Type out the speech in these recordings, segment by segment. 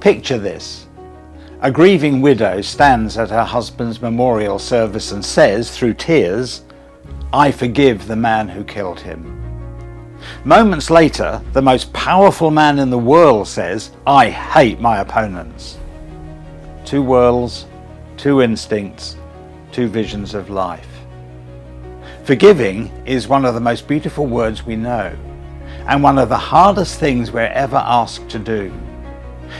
Picture this. A grieving widow stands at her husband's memorial service and says, through tears, "I forgive the man who killed him." Moments later, the most powerful man in the world says, "I hate my opponents." Two worlds, two instincts, two visions of life. Forgiving is one of the most beautiful words we know, and one of the hardest things we're ever asked to do.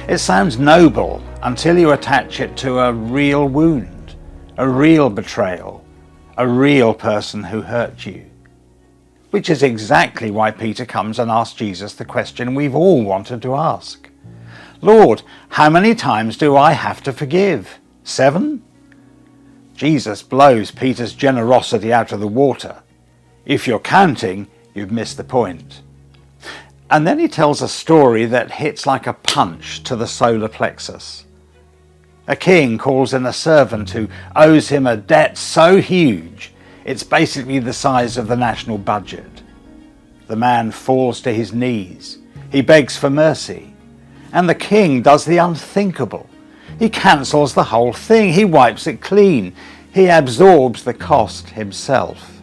It sounds noble until you attach it to a real wound, a real betrayal, a real person who hurt you. Which is exactly why Peter comes and asks Jesus the question we've all wanted to ask. "Lord, how many times do I have to forgive? 7? Jesus blows Peter's generosity out of the water. If you're counting, you've missed the point. And then he tells a story that hits like a punch to the solar plexus. A king calls in a servant who owes him a debt so huge, it's basically the size of the national budget. The man falls to his knees. He begs for mercy. And the king does the unthinkable. He cancels the whole thing. He wipes it clean. He absorbs the cost himself.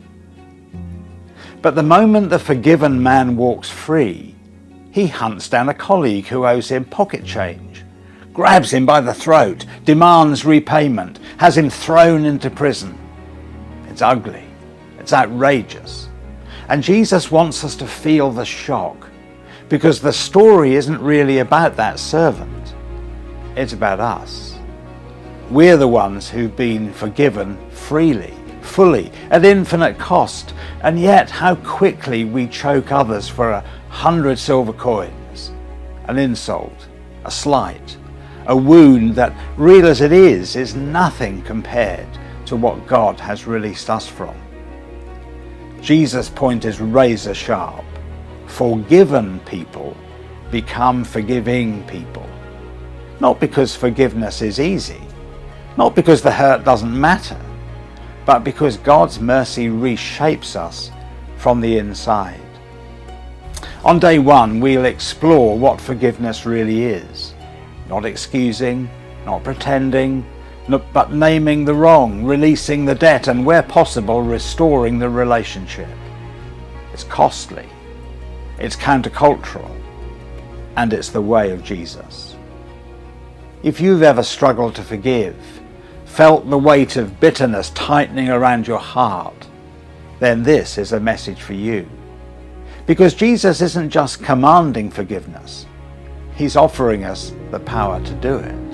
But the moment the forgiven man walks free, he hunts down a colleague who owes him pocket change, grabs him by the throat, demands repayment, has him thrown into prison. It's ugly. It's outrageous. And Jesus wants us to feel the shock, because the story isn't really about that servant. It's about us. We're the ones who've been forgiven freely, fully, at infinite cost, and yet how quickly we choke others for 100 silver coins, an insult, a slight, a wound that, real as it is nothing compared to what God has released us from. Jesus' point is razor sharp. Forgiven people become forgiving people. Not because forgiveness is easy, not because the hurt doesn't matter, but because God's mercy reshapes us from the inside. On day one, we'll explore what forgiveness really is. Not excusing, not pretending, but naming the wrong, releasing the debt, and where possible, restoring the relationship. It's costly, it's countercultural, and it's the way of Jesus. If you've ever struggled to forgive, felt the weight of bitterness tightening around your heart, then this is a message for you. Because Jesus isn't just commanding forgiveness, he's offering us the power to do it.